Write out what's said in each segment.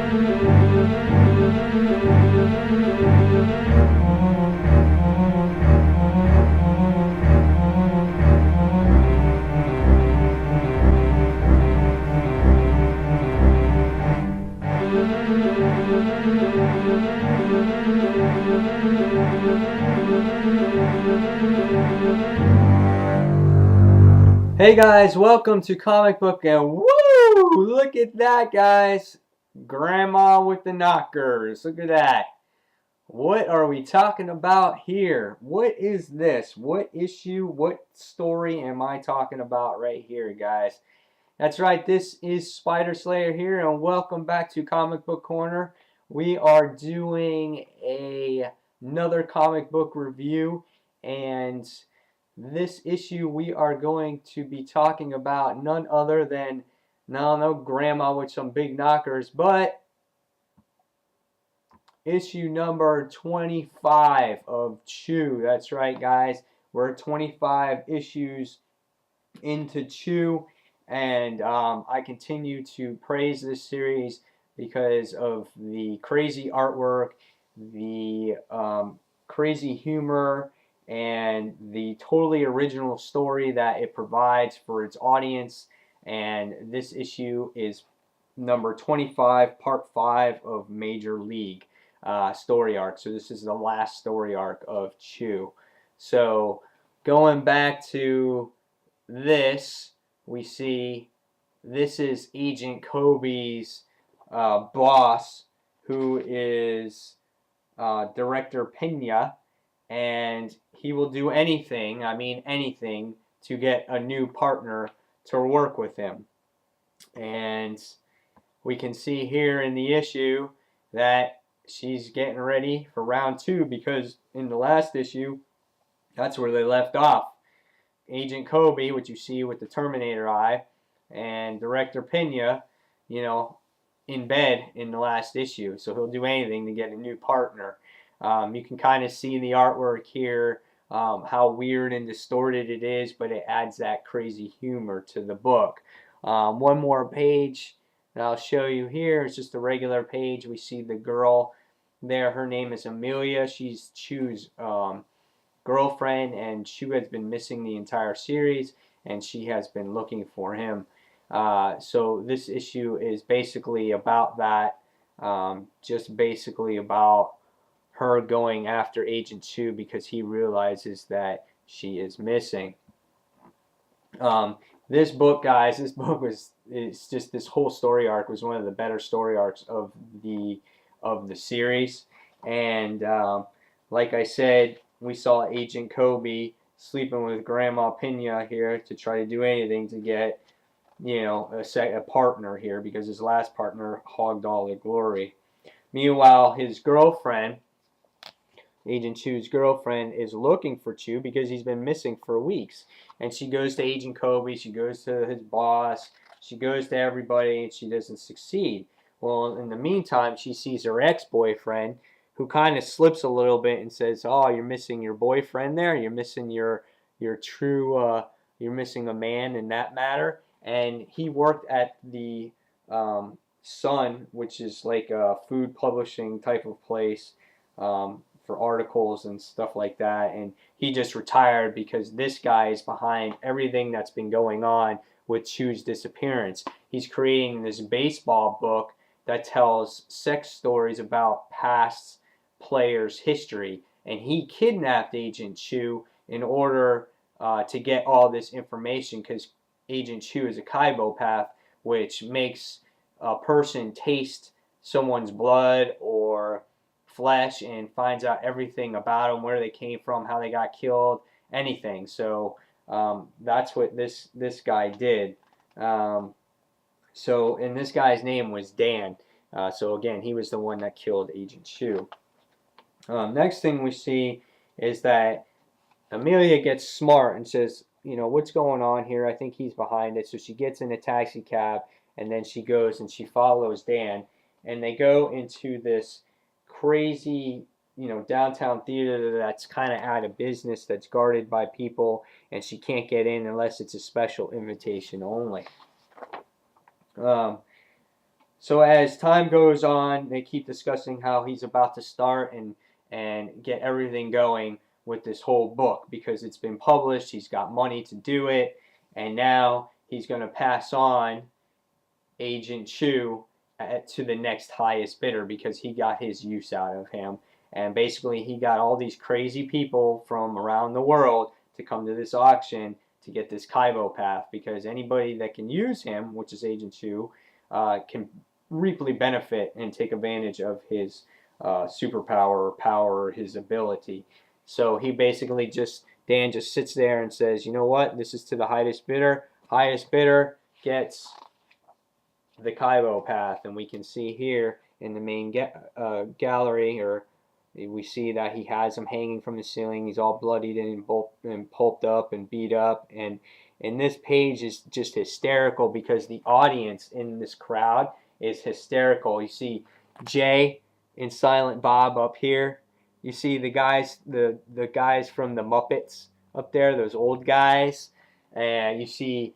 Hey guys, welcome to Comic Book and woo! Look at that, guys. Grandma with the knockers. Look at that. What are we talking about here? What is this? What issue, what story am I talking about right here, guys? That's right, this is Spider Slayer here, and welcome back to Comic Book Corner. We are doing another comic book review, and this issue we are going to be talking about none other than, no grandma with some big knockers, but issue number 25 of Chew. That's right, guys. We're 25 issues into Chew, and I continue to praise this series because of the crazy artwork, the crazy humor, and the totally original story that it provides for its audience. And this issue is number 25, part 5 of Major League story arc. So this is the last story arc of Chew. So going back to this, we see this is Agent Colby's boss, who is Director Pena, and he will do anything, I mean anything, to get a new partner to work with him. And we can see here in the issue that she's getting ready for round 2, because in the last issue, that's where they left off. Agent Colby, which you see with the Terminator eye, and Director Pena, in bed in the last issue. So he'll do anything to get a new partner. You can kind of see the artwork here, how weird and distorted it is, but it adds that crazy humor to the book. One more page that I'll show you here is just a regular page. We see the girl there. Her name is Amelia. She's Chew's girlfriend, and Chew has been missing the entire series, and she has been looking for him. So this issue is basically about that, just basically about her going after Agent Chew because he realizes that she is missing. This book, guys, it's just this whole story arc was one of the better story arcs of the series, and like I said, we saw Agent Colby sleeping with Grandma Pena here to try to do anything to get, a partner here, because his last partner hogged all the glory. Meanwhile, his girlfriend, Agent Chew's girlfriend, is looking for Chew because he's been missing for weeks. And she goes to Agent Colby, she goes to his boss, she goes to everybody, and she doesn't succeed. Well, in the meantime, she sees her ex-boyfriend, who kind of slips a little bit and says, "Oh, you're missing your boyfriend there. You're missing your true. You're missing a man in that matter." And he worked at the Sun, which is like a food publishing type of place for articles and stuff like that. And he just retired because this guy is behind everything that's been going on with Chew's disappearance. He's creating this baseball book that tells sex stories about past player's history, and he kidnapped Agent Chew in order to get all this information, because Agent Chew is a kybopath, which makes a person taste someone's blood or flesh and finds out everything about them, where they came from, how they got killed, anything. So that's what this guy did. And this guy's name was Dan. So again, he was the one that killed Agent Chew. Next thing we see is that Amelia gets smart and says, what's going on here? I think he's behind it. So she gets in a taxi cab, and then she goes and she follows Dan, and they go into this crazy, downtown theater that's kind of out of business, that's guarded by people, and she can't get in unless it's a special invitation only. So as time goes on, they keep discussing how he's about to start and get everything going with this whole book because it's been published. He's got money to do it, and now he's going to pass on Agent Chu to the next highest bidder because he got his use out of him. And basically, he got all these crazy people from around the world to come to this auction to get this Kaibo path because anybody that can use him, which is Agent Chu, can reaply benefit and take advantage of his superpower or power or his ability. So he basically Dan just sits there and says, you know what, this is to the highest bidder. Highest bidder gets the Kaibo path, and we can see here in the main gallery, or we see that he has him hanging from the ceiling. He's all bloodied and pulped up and beat up, and this page is just hysterical because the audience in this crowd is hysterical. You see Jay and Silent Bob up here. You see the guys from the Muppets up there, those old guys, and you see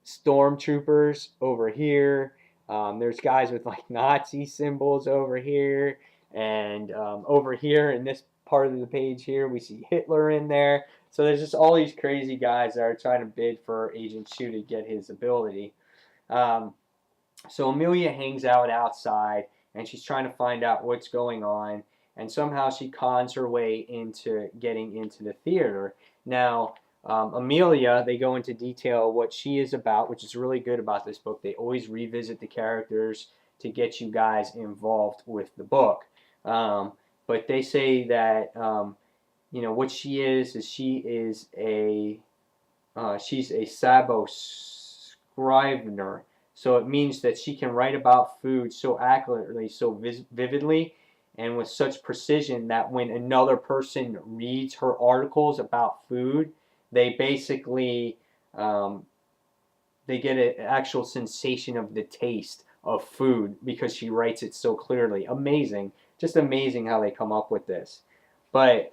stormtroopers over here. There's guys with like Nazi symbols over here, and over here in this part of the page here we see Hitler in there. So there's just all these crazy guys that are trying to bid for Agent Chu to get his ability. So Amelia hangs out outside and she's trying to find out what's going on, and somehow she cons her way into getting into the theater. Now Amelia, they go into detail what she is about, which is really good about this book. They always revisit the characters to get you guys involved with the book. But they say that what she is she's a Sabo scrivener. So it means that she can write about food so accurately, so vividly, and with such precision that when another person reads her articles about food, they basically they get an actual sensation of the taste of food because she writes it so clearly. Amazing. Just amazing how they come up with this. But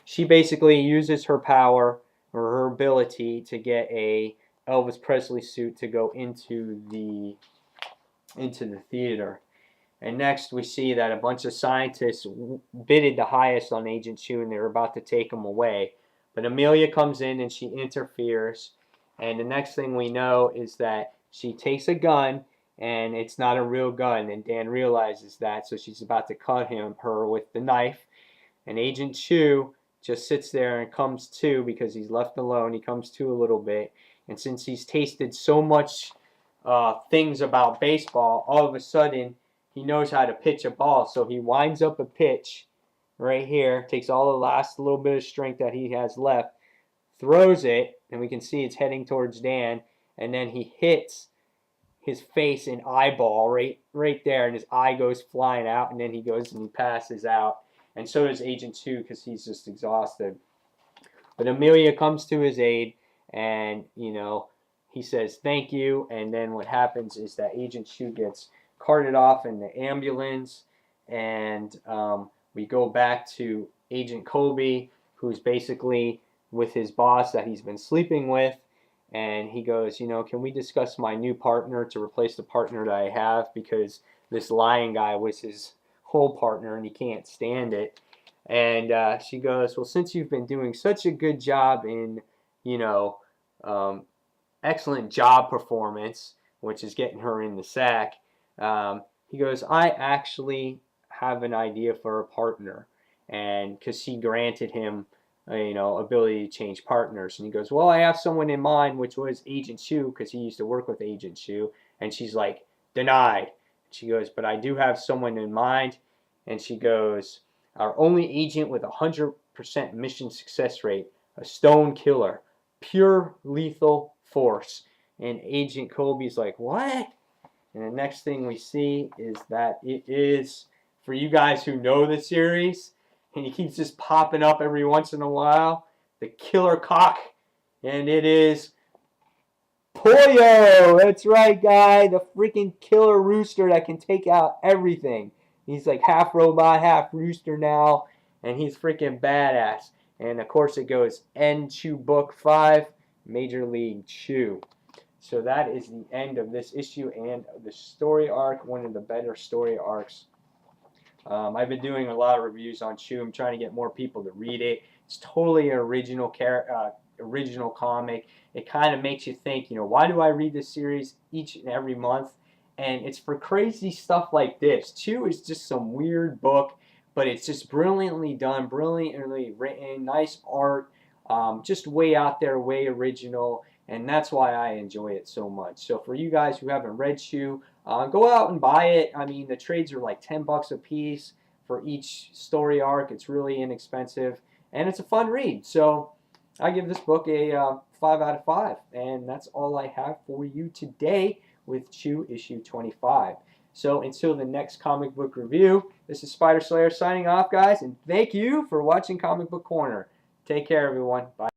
she basically uses her power or her ability to get a Elvis Presley suit to go into the theater. And next we see that a bunch of scientists bidded the highest on Agent Chu and they're about to take him away. But Amelia comes in and she interferes. And the next thing we know is that she takes a gun and it's not a real gun. And Dan realizes that, so she's about to cut her with the knife. And Agent Chu just sits there and comes to because he's left alone. He comes to a little bit. And since he's tasted so much things about baseball, all of a sudden he knows how to pitch a ball. So he winds up a pitch right here, takes all the last little bit of strength that he has left, throws it, and we can see it's heading towards Dan, and then he hits his face and eyeball right there, and his eye goes flying out, and then he goes and he passes out. And so does Agent Chu because he's just exhausted. But Amelia comes to his aid, and he says thank you, and then what happens is that Agent Chu gets carted off in the ambulance, and we go back to Agent Colby, who's basically with his boss that he's been sleeping with, and he goes, can we discuss my new partner to replace the partner that I have, because this lying guy was his whole partner and he can't stand it. And she goes, well, since you've been doing such a good job in, excellent job performance, which is getting her in the sack, he goes, I actually have an idea for a partner. And because she granted him ability to change partners, and he goes, well, I have someone in mind, which was Agent Chu, because he used to work with Agent Chu. And she's like, denied. She goes, but I do have someone in mind. And she goes, our only agent with 100% mission success rate, a stone killer, pure lethal force. And Agent Colby's like, what? And the next thing we see is that it is, for you guys who know the series, and he keeps just popping up every once in a while, the killer cock. And it is Pollo. That's right, guy. The freaking killer rooster that can take out everything. He's like half robot, half rooster now, and he's freaking badass. And of course it goes N Chew Book 5, Major League Chew. So that is the end of this issue and the story arc, one of the better story arcs. I've been doing a lot of reviews on Chew. I'm trying to get more people to read it. It's totally an original comic. It kind of makes you think, why do I read this series each and every month? And it's for crazy stuff like this. Chew is just some weird book, but it's just brilliantly done, brilliantly written, nice art, just way out there, way original, and that's why I enjoy it so much. So for you guys who haven't read Chew, go out and buy it. I mean, the trades are like $10 a piece for each story arc. It's really inexpensive, and it's a fun read. So I give this book a 5 out of 5, and that's all I have for you today with Chew issue 25. So until the next comic book review, this is Spider Slayer signing off, guys, and thank you for watching Comic Book Corner. Take care, everyone. Bye.